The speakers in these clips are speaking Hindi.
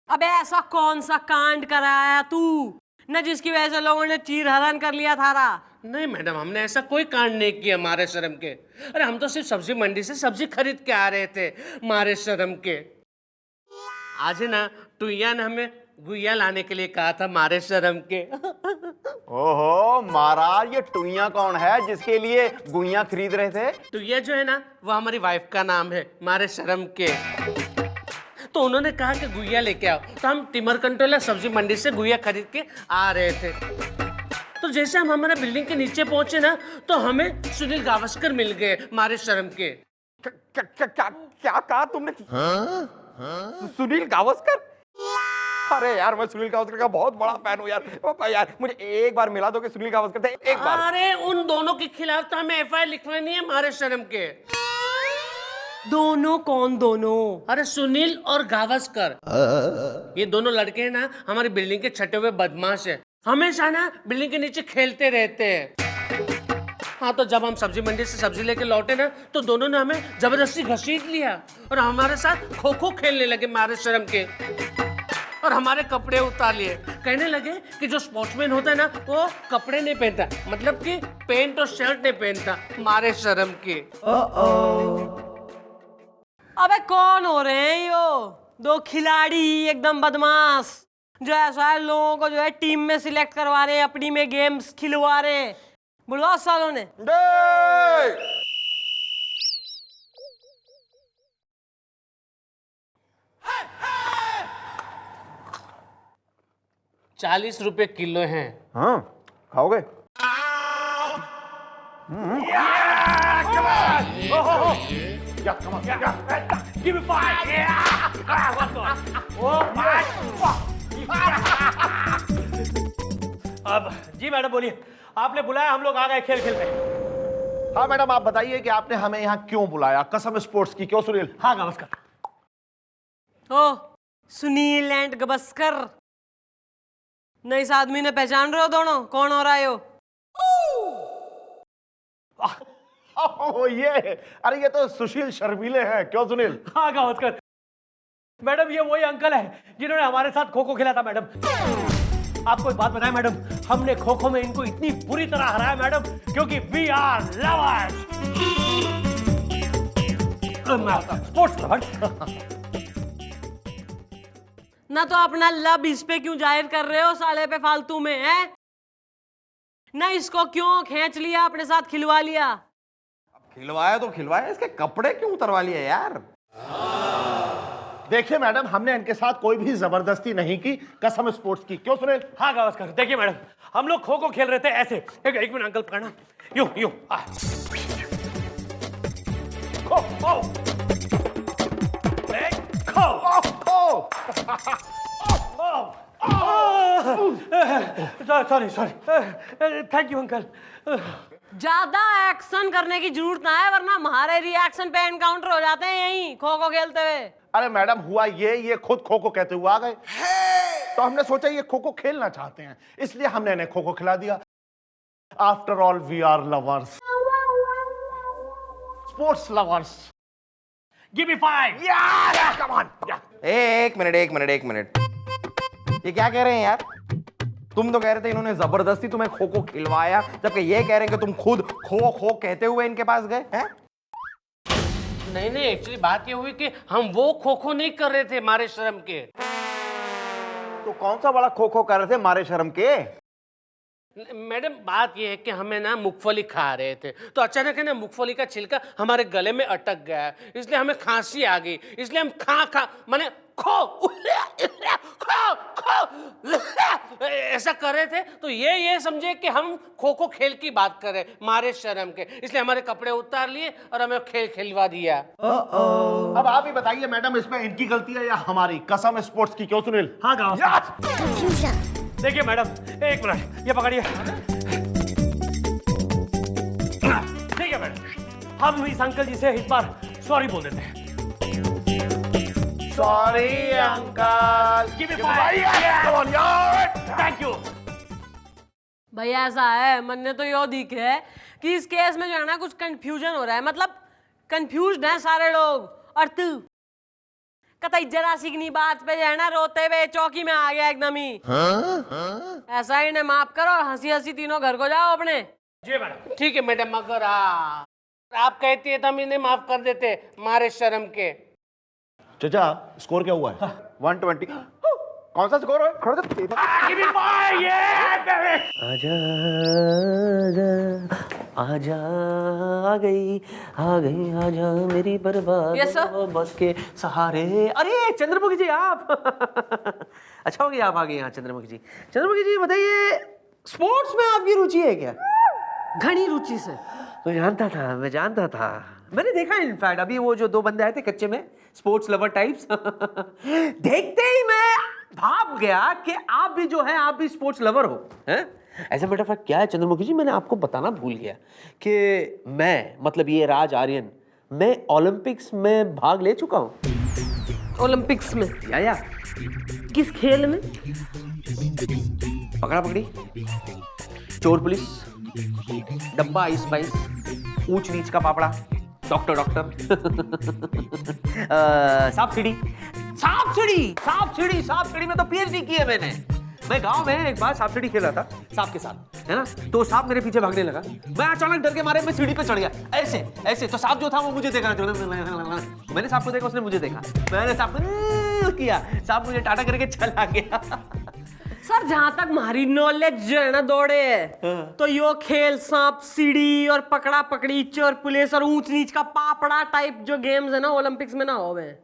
अबे ऐसा कौन सा कांड कराया तू न जिसकी वजह से लोगों ने चीर हरण कर लिया थारा? नहीं मैडम, हमने ऐसा कोई कांड नहीं किया मारे शर्म के। अरे हम तो सिर्फ सब्जी मंडी से सब्जी खरीद के आ रहे थे मारे शर्म के। आज है ना टुईया ने हमें गुइया लाने के लिए कहा था मारे शर्म के। ओहो महाराज, ये टुईया कौन है जिसके लिए गुइया खरीद रहे थे? टुईया जो है ना वो हमारी वाइफ का नाम है मारे शर्म के। तो उन्होंने कहा कि गुइया लेके आओ, तो हम टिमर कंट्रोलर सब्जी मंडी से गुइया खरीद के आ रहे थे। तो जैसे हम हमारे बिल्डिंग के नीचे पहुंचे ना तो हमें सुनील गावस्कर मिल गए मारे शर्म के। क्या कहा तुमने? सुनील गावस्कर? अरे यार, मैं सुनील गावस्कर का बहुत बड़ा फैन हूँ यार। पापा यार, मुझे एक बार मिला दो कि सुनील गावस्कर थे, एक बार। अरे उन दोनों के खिलाफ तो हमें एफआईआर लिखवानी है मारे शर्म के। दोनों कौन दोनों? अरे सुनील और गावस्कर, ये दोनों लड़के हैं ना हमारी बिल्डिंग के छठे हुए बदमाश है। हमेशा ना बिल्डिंग के नीचे खेलते रहते हैं। हाँ, तो जब हम सब्जी मंडी से सब्जी लेके लौटे ना तो दोनों ने हमें जबरदस्ती घसीट लिया और हमारे साथ खो खो खेलने लगे मारे शर्म के, और हमारे कपड़े उतार लिए। कहने लगे कि जो स्पोर्ट्समैन होता है ना वो कपड़े नहीं पहनता, मतलब कि पैंट और शर्ट नहीं पहनता मारे शर्म के। अबे कौन हो रहे हैं यो दो खिलाड़ी एकदम बदमाश जो ऐसा है लोगों को जो है टीम में सिलेक्ट करवा रहे हैं, अपनी में गेम्स खिलवा रहे हैं? बुलवा सालों ने। 40 रुपए किलो हैं। हाँ, खाओगे? अब जी मैडम बोलिए, आपने बुलाया, हम लोग आ गए खेल खेलते। हाँ मैडम, आप बताइए कि आपने हमें यहाँ क्यों बुलाया? कसम स्पोर्ट्स की, क्यों सुनील? हाँ गावस्कर। ओ सुनील एंड गवस्कर, नहीं इस आदमी ने पहचान रहे हो दोनों? कौन हो रहा है यो? ये, अरे ये तो सुशील शर्मीले हैं, क्यों सुनील? हाँ गावस्कर मैडम, ये वही अंकल है जिन्होंने हमारे साथ खो खो खेला था मैडम। आपको एक बात बताएं मैडम, हमने खो खो में इनको इतनी बुरी तरह हराया मैडम क्योंकि we are lovers, sports lovers. ना तो अपना लब इस पे क्यों जाहिर कर रहे हो साले पे फालतू में, है ना? इसको क्यों खींच लिया अपने साथ, खिलवा लिया? खिलवाया तो खिलवाया, इसके कपड़े क्यों उतरवा लिए यार? देखिए मैडम, हमने इनके साथ कोई भी जबरदस्ती नहीं की, कसम स्पोर्ट्स की, क्यों सुनील? हाँ गावस्कर, देखिए मैडम, हम लोग खो खो खेल रहे थे ऐसे। एक मिनट अंकल पकड़ना, यूं यूं। Kho kho sorry sorry, thank you uncle. ज्यादा एक्शन करने की जरूरत ना है, वरना हमारे रिएक्शन पे एनकाउंटर हो जाते हैं यहीं खो खो खेलते हुए। अरे मैडम, हुआ ये खुद खो खो कहते हुए आ गए, तो हमने सोचा ये खो खो खेलना चाहते हैं, इसलिए हमने इन्हें खो खो खिला दिया। After all we are lovers, sports lovers. Give me 5। Come on. एक मिनट, ये क्या कह रहे हैं यार? तुम तो कह रहे थे इन्होंने जबरदस्ती तुम्हें खो खो खिलवाया, जबकि ये कह रहे हैं कि तुम खुद खो खो कहते हुए इनके पास गए हैं। नहीं, एक्चुअली बात ये हुई कि हम वो खो खो नहीं कर रहे थे मारे शर्म के। तो कौन सा बड़ा खो खो कर रहे थे मारे शर्म के? मैडम बात ये है कि हमें ना मूंगफली खा रहे थे, तो अचानक है ना मूंगफली का छिलका हमारे गले में अटक गया, इसलिए हमें खांसी आ गई, इसलिए हम खा माने खो ऐसा कर रहे थे। तो ये समझे कि हम खो खो खेल की बात कर रहे मारे शर्म के, इसलिए हमारे कपड़े उतार लिए और हमें खेल खिलवा दिया। अब आप ही बताइए मैडम, इसमें इनकी गलती है या हमारी? कसम स्पोर्ट्स की, क्यों सुनील? हाँ गावस्कर। देखिए मैडम, एक मिनट, ये पकड़िए। ठीक है मैडम, हम इस अंकल जी से इस बार सॉरी बोल देते हैं। Sorry uncle. Thank you. भैया ऐसा है, मन ने तो यो दिखे है कि इस केस में जो है ना कुछ कंफ्यूजन हो रहा है, मतलब कंफ्यूज्ड हैं सारे लोग। और तू कतई जरा सिगनी बात पे जो है ना रोते हुए चौकी में आ गया एकदम ही। ऐसा ही इन्हें माफ करो और हंसी हंसी तीनों घर को जाओ अपने। जी मैडम। ठीक है मैडम, मगर आप कहती है तो हम इन्हें माफ कर देते मारे शर्म के। चाचा स्कोर क्या हुआ है? 120। कौन सा स्कोर है? खड़े तो आजा आजा आ गई आजा मेरी बर्बाद Yes, sir. बस के सहारे। अरे चंद्रमुखी जी आप अच्छा हो गया आप आ गए यहाँ। चंद्रमुखी जी बताइए, स्पोर्ट्स में आपकी रुचि है क्या? घनी रुचि से। मैं जानता था मैंने देखा इनफैक्ट अभी वो जो दो बंदे आए थे कच्चे में, स्पोर्ट्स लवर टाइप्स देखते ही मैं भाप गया कि आप भी जो है आप भी स्पोर्ट्स लवर हो हैं। ऐसा मैटर फैक्ट क्या है चंद्रमुखी जी, मैंने आपको बताना भूल गया कि मैं मतलब ये राज आर्यन मैं ओलंपिक्स में भाग ले चुका हूँ। ओलंपिक्स में? या किस खेल में? पकड़ा पकड़ी, चोर पुलिस, डब्बा आइस पाइस, ऊंच नीच का पापड़ा, डॉक्टर सांप सीढ़ी में तो पीएचडी की है मैंने। मैं गांव में एक बार सांप सीढ़ी खेल रहा था सांप के साथ, है ना, तो सांप मेरे पीछे भागने लगा। मैं अचानक डर के मारे मैं सीढ़ी पे चढ़ गया ऐसे तो सांप जो था वो मुझे देखा, मैंने सांप को देखा, उसने मुझे देखा, मैंने सांप को किया, सांप मुझे टाटा करके चला गया। सर जहां तक हमारी नॉलेज जो है ना दौड़े है तो यो खेल सांप सीढ़ी और पकड़ा पकड़ी, चोर पुलिस और ऊंच नीच का पापड़ा टाइप जो गेम्स है ना ओलंपिक्स में ना हो गए।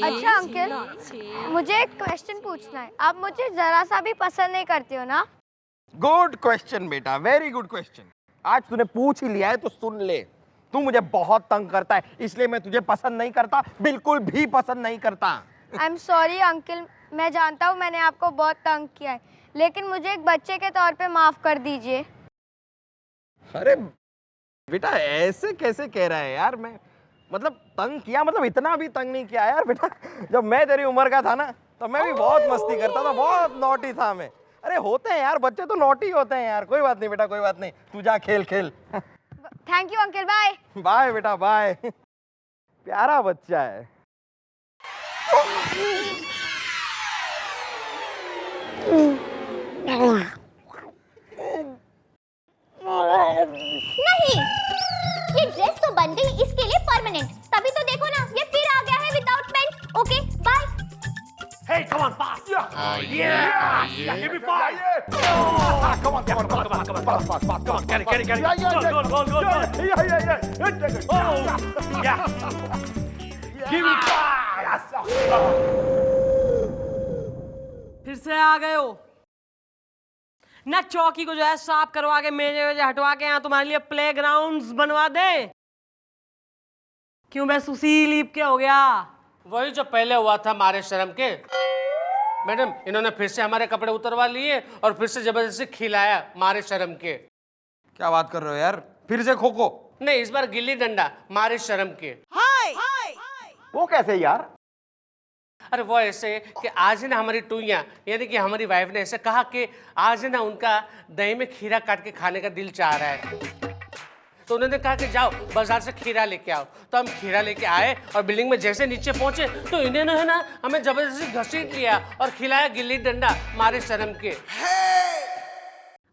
अच्छा अंकल, मुझे एक क्वेश्चन पूछना है। आप मुझे जरा सा भी पसंद नहीं करते हो ना? गुड क्वेश्चन बेटा, वेरी गुड क्वेश्चन। आज तूने पूछ ही लिया है तो सुन ले। तू मुझे बहुत तंग करता है इसलिए मैं तुझे पसंद नहीं करता, बिल्कुल भी पसंद नहीं करता। आई एम सॉरी अंकल, मैं जानता हूँ मैंने आपको बहुत तंग किया है, लेकिन मुझे एक बच्चे के तौर पे माफ कर दीजिए। अरे बेटा ऐसे कैसे कह रहा है यार, मैं मतलब तंग किया मतलब इतना भी तंग नहीं किया यार बेटा। जब मैं तेरी उम्र का था ना तो मैं भी बहुत मस्ती करता था, बहुत नॉटी था मैं। अरे होते हैं यार बच्चे तो नॉटी होते हैं यार। कोई बात नहीं बेटा, कोई बात नहीं, तू जा खेल खेल। Thank you uncle, bye. Bye बेटा बाय। प्यारा बच्चा है। नहीं, ये ड्रेस तो बन गई इसके लिए परमानेंट। तभी तो देखो ना ये फिर आ गया है without pant. Okay bye. Hey, come on, pass. Yeah. Give me 5. Come on, Get it. Goal. Yeah. Give me 5. फिर से आ गए हो ना। चौकी को जो है साफ करवा के मेजे वेजे हटवा के यहाँ तुम्हारे लिए प्ले ग्राउंड बनवा दे। क्यों बे सुशील के हो गया? वही जो पहले हुआ था मारे शर्म के। मैडम इन्होंने फिर से हमारे कपड़े उतरवा लिए और फिर से जबरदस्ती खिलाया मारे शर्म के। क्या बात कर रहे हो यार, फिर से खो खो? नहीं, इस बार गिल्ली डंडा मारे शर्म के। वो कैसे यार? अरे वो ऐसे कि आज है ना हमारी टूइयाँ यानी कि हमारी वाइफ ने ऐसे कहा कि आज है ना उनका दही में खीरा काट के खाने का दिल चाह रहा है, तो उन्होंने कहा कि जाओ बाजार से खीरा लेके आओ। तो हम खीरा लेके आए और बिल्डिंग में जैसे नीचे पहुंचे तो इन्होंने है ना हमें जबरदस्ती घसीट लिया और खिलाया गिल्ली डंडा मारे शर्म के।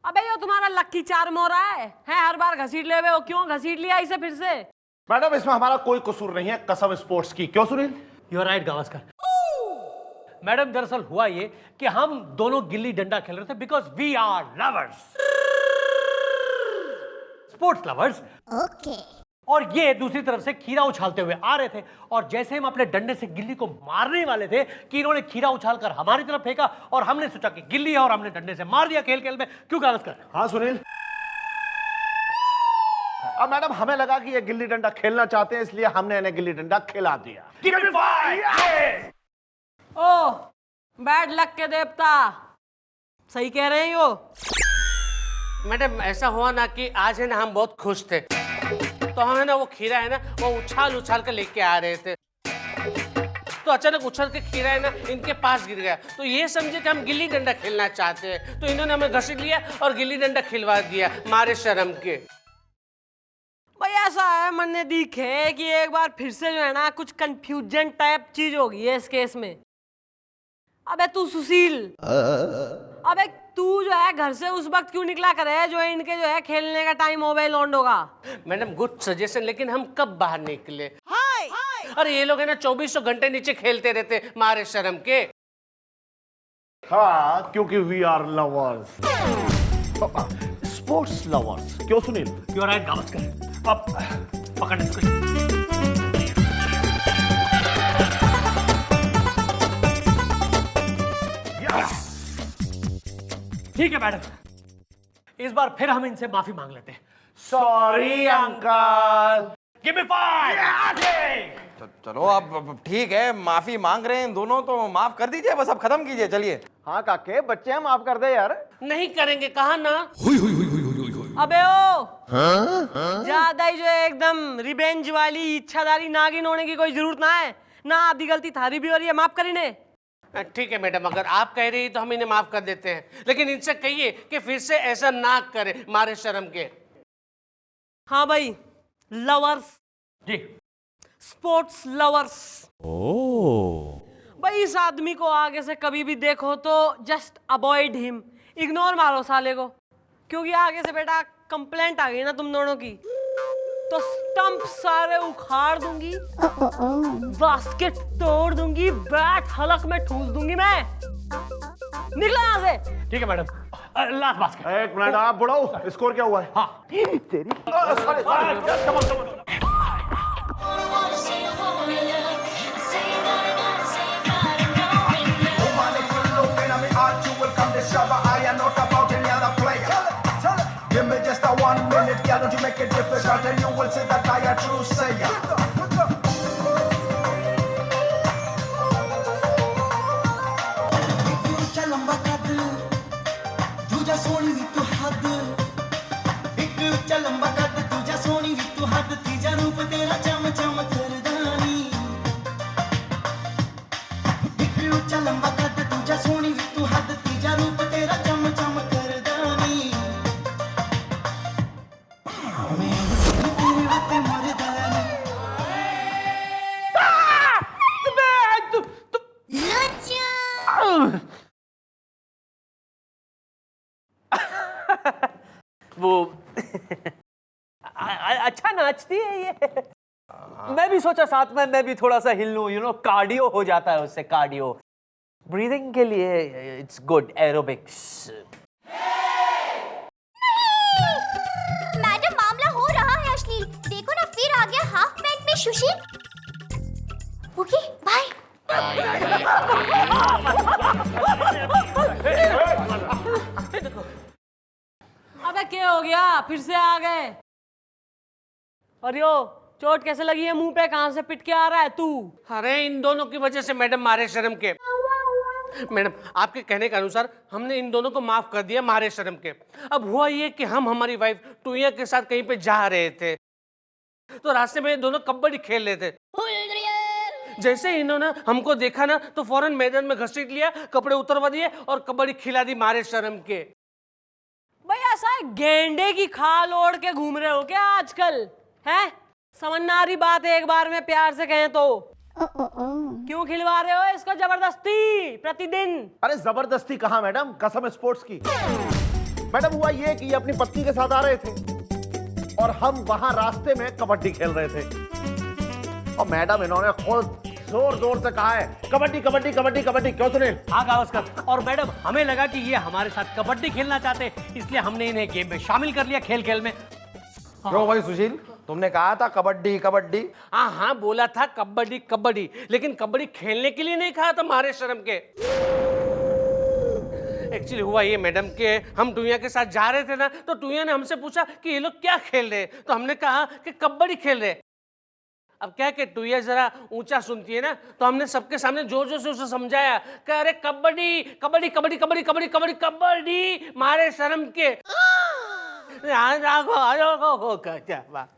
अबे यो तुम्हारा लक्की चार्म हो रहा है हर बार घसीट ले हुए हो। क्यों घसीट लिया इसे फिर से? मैडम इसमें हमारा कोई कसूर नहीं है, कसम स्पोर्ट्स की। क्यों Sunil? You are right Gavaskar. Madam दरअसल हुआ ये कि हम दोनों गिल्ली डंडा खेल रहे थे because we are lovers, sports lovers. Okay. और ये दूसरी तरफ से खीरा उछालते हुए आ रहे थे और जैसे हम अपने डंडे से गिल्ली को मारने वाले थे कि इन्होंने खीरा उछालकर हमारी तरफ फेंका और हमने सोचा कि गिल्ली है और हमने डंडे से मार दिया खेल खेल में। क्यों गावस्कर? हाँ सुनील। अब मैडम हमें लगा कि ये गिल्ली डंडा खेलना चाहते हैं इसलिए हमने इन्हें गिल्ली डंडा खिला दिया। ओ बैड लक के देवता, सही कह रहे हैं यो। मैडम ऐसा हुआ ना कि आज है ना हम बहुत खुश थे, तो हम है ना वो खीरा है ना वो उछाल कर लेके आ रहे थे, तो अचानक उछल के खीरा है ना इनके पास गिर गया। तो ये समझे कि हम गिल्ली डंडा खेलना चाहते हैं, तो इन्होंने हमें घसीट लिया और गिल्ली डंडा खिलवा दिया मारे शर्म के। भाई ऐसा है मन ने दिखे कि एक बार फिर से जो है ना कुछ कंफ्यूजन टाइप चीज होगी है इस केस में। अबे तू सुशील, अबे तू जो है घर से उस वक्त क्यों निकला करे जो इनके जो है खेलने का टाइम हो गया लौंडो का। मैडम गुड सजेशन, लेकिन हम कब बाहर निकले? अरे ये लोग है ना 2400 घंटे नीचे खेलते रहते मारे शर्म के। हाँ, क्योंकि we are lovers, sports lovers. क्यों Sunil? You are right Gavaskar. अब पकड़ इसको। ठीक है मैडम, इस बार फिर हम इनसे माफी मांग लेते हैं। Sorry uncle. Give me 5। चलो अब ठीक है, माफी मांग रहे हैं दोनों तो माफ कर दीजिए, बस अब खत्म कीजिए, चलिए। हाँ काके, बच्चे हैं, माफ कर दे यार। नहीं करेंगे, कहा ना। अबे ओ ज्यादा ही जो है एकदम रिवेंज वाली इच्छाधारी नागिन होने की कोई जरूरत ना है ना। आधी गलती थारी भी हो रही है, माफ करी ने। ठीक है मैडम, अगर आप कह रही तो हम इन्हें माफ कर देते हैं, लेकिन इनसे कहिए कि फिर से ऐसा ना करे मारे शर्म के। हाँ भाई, लवर्स जी। Sports lovers. भाई इस आदमी को आगे से कभी भी देखो तो जस्ट अवॉइड हिम, इग्नोर मारो साले को, क्योंकि आगे से बेटा कंप्लेंट आ गई ना तुम दोनों की तो स्टंप सारे उखाड़ दूंगी, बास्केट तोड़ दूंगी, बैट हलक में ठूस दूंगी मैं। निकलो यहाँ से। ठीक है मैडम, लास्ट बास्केट। एक मिनट, आप बुढ़ाओ, स्कोर क्या हुआ है? हाँ तेरी Give me just a 1 minute, girl, don't you make it difficult, and you will see that I a true sayer. ਉੱਚਾ ਲੰਬਾ ਕੱਦ, ਦੂਜਾ ਸੋਹਣੀ ਵੀ ਤੂੰ ਹੱਦ। ਇੱਕ ਉੱਚਾ ਲੰਬਾ ਕੱਦ, ਦੂਜਾ ਸੋਹਣੀ ਵੀ ਤੂੰ ਹੱਦ, ਤੀਜਾ ਰੂਪ ਤੇਰਾ ਚਮ ਚਮ ਕਰਦਾ ਨੀ। ਇੱਕ ਉੱਚਾ ਲੰਬਾ ਕੱਦ, ਦੂਜਾ ਸੋਹਣੀ ਵੀ ਤੂੰ ਹੱਦ, ਤੀਜਾ ਰੂਪ ਤੇਰਾ ਚਮ ਚਮ ਕਰਦਾ ਨੀ। ਮੈਂ ਤੇਰੇ ਉੱਤੇ ਮਰਦਾ ਨੀ। वो अच्छा नाचती है ये। मैं भी सोचा साथ में मैं भी थोड़ा सा हिल लूं, यू नो, कार्डियो हो जाता है उससे, कार्डियो ब्रीदिंग के लिए इट्स गुड, एरोबिक्स। मैडम मामला हो रहा है अश्लील, देखो ना फिर आ गया हाफ पैंट में सुशील। Okay bye. अबे क्या हो गया, फिर से आ गए? और यो चोट कैसे लगी है मुंह पे, कहां से पिट के आ रहा है तू? अरे इन दोनों की वजह से मैडम मारे शर्म के। मैडम आपके कहने के अनुसार हमने इन दोनों को माफ कर दिया मारे शर्म के। अब हुआ ये कि हम हमारी वाइफ टूया के साथ कहीं पे जा रहे थे तो रास्ते में ये दोनों कबड्डी खेल रहे थे। जैसे इन्होंने हमको देखा ना तो फौरन मैदान में घसीट लिया, कपड़े उतरवा दिए और कबड्डी खिला दी मारे शर्म के। भाई ऐसा है गेंडे की खाल ओढ़ के घूम रहे हो क्या आजकल, हैं? समझ ना आ रही बात है, एक बार में प्यार से कहें तो। क्यों खिलवा रहे हो इसको जबरदस्ती प्रतिदिन? अरे जबरदस्ती कहाँ मैडम, कसम है स्पोर्ट्स की। मैडम हुआ ये कि ये अपनी पत्नी के साथ आ रहे थे और हम वहां रास्ते में कबड्डी खेल रहे थे और मैडम इन्होंने खुद जोर जोर से कहा है कबड्डी कबड्डी कबड्डी कबड्डी। क्यों सुनील? हाँ गावस्कर, और मैडम हमें लगा कि ये हमारे साथ कबड्डी खेलना चाहते, इसलिए हमने इन्हें गेम में शामिल कर लिया, खेल खेल में। क्यों भाई सुशील, तुमने कहा था कबड्डी कबड्डी? हाँ हाँ बोला था कबड्डी कबड्डी, लेकिन कबड्डी खेलने के लिए नहीं कहा था मारे शर्म के। एक्चुअली हुआ ये मैडम के हम टूया के साथ जा रहे थे ना तो टूया ने हमसे पूछा कि ये लोग क्या खेल रहे, तो हमने कहा कि कबड्डी खेल रहे। अब क्या कि टूया जरा ऊंचा सुनती है ना तो हमने सबके सामने जोर जोर से उसे समझाया कि अरे कबड्डी कबड्डी कबड्डी कबड्डी कबड्डी कबड्डी कबड्डी मारे शर्म के। क्या बात।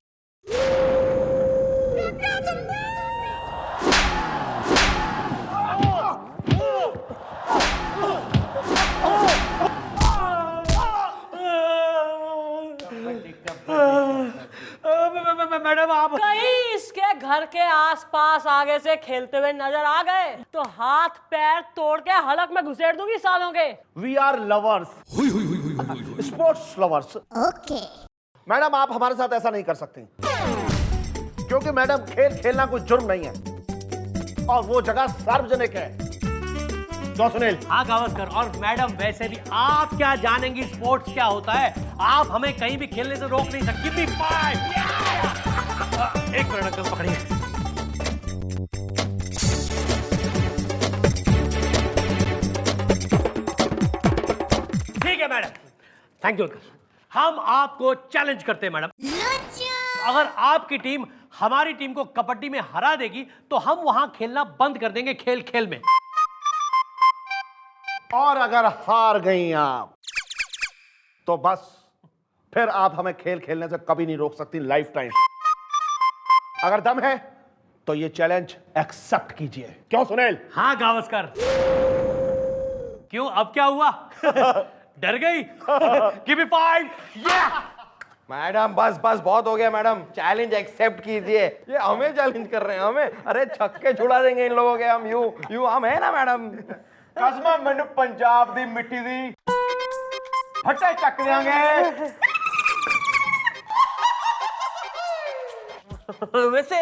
आगे से खेलते हुए नजर आ गए तो हाथ पैर तोड़ के हलक में घुसेड़ दूंगी सालों के। We are lovers, sports lovers. Okay. Madam आप हमारे साथ ऐसा नहीं कर सकती, क्योंकि मैडम खेल खेलना कोई जुर्म नहीं है और वो जगह सार्वजनिक है। क्यों सुनील? हाँ गावस्कर, और मैडम वैसे भी आप क्या जानेंगी स्पोर्ट्स क्या होता है? आप हमें कहीं भी खेलने से रोक नहीं सकती। Give me 5! एक मिनट अंकल पकड़िए। ठीक है मैडम, थैंक यू अंकल। हम आपको चैलेंज करते हैं मैडम, अगर आपकी टीम हमारी टीम को कबड्डी में हरा देगी तो हम वहां खेलना बंद कर देंगे खेल खेल में। और अगर हार गई आप तो बस फिर आप हमें खेल खेलने से कभी नहीं रोक सकती लाइफ टाइम। अगर दम है तो ये चैलेंज एक्सेप्ट कीजिए। क्यों सुनील? हाँ गावस्कर। क्यों, अब क्या हुआ? डर गई? Give me 5! मैडम बस बस बहुत हो गया मैडम, चैलेंज एक्सेप्ट कीजिए। ये हमें चैलेंज कर रहे हैं, हमें। अरे छक्के छुड़ा देंगे इन लोगों के हम। यू हम है ना मैडम। कसमा मैंने पंजाब दी मिट्टी दी फटे चक देंगे। वैसे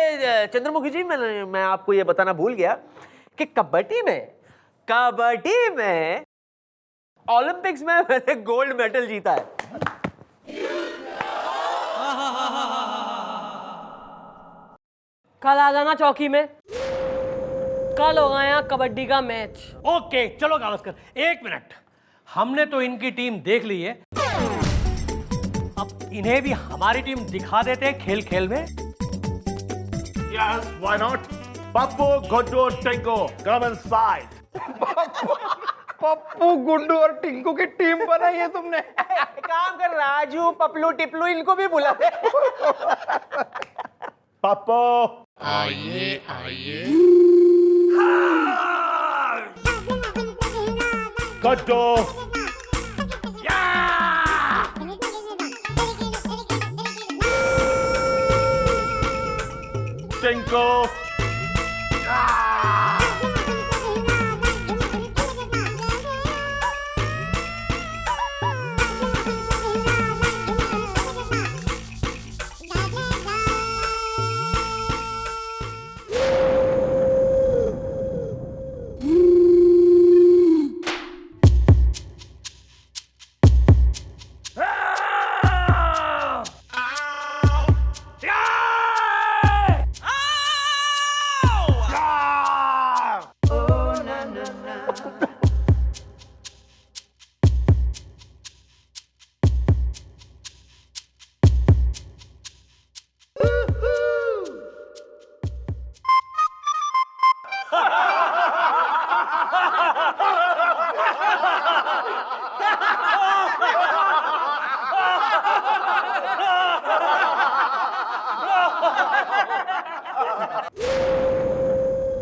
चंद्रमुखी जी, मैं आपको ये बताना भूल गया कि कबड्डी में ओलंपिक्स में मैंने गोल्ड मेडल जीता है। कल आ जाना चौकी में, कल होगा यहाँ कबड्डी का मैच। ओके चलो गावस्कर, एक मिनट। हमने तो इनकी टीम देख ली है, अब इन्हें भी हमारी टीम दिखा देते हैं खेल खेल में। Yes, why not? Pappu, Guddu, Tinku, come inside. Pappu Guddu और टिंकू की टीम बनाई है तुमने। काम कर, राजू पपलू टिपलू इनको भी बुला ले। Pappu. Guddu. Tinku.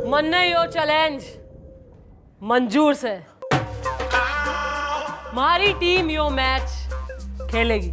मन्ने यो चैलेंज मंजूर से हमारी टीम यो मैच खेलेगी।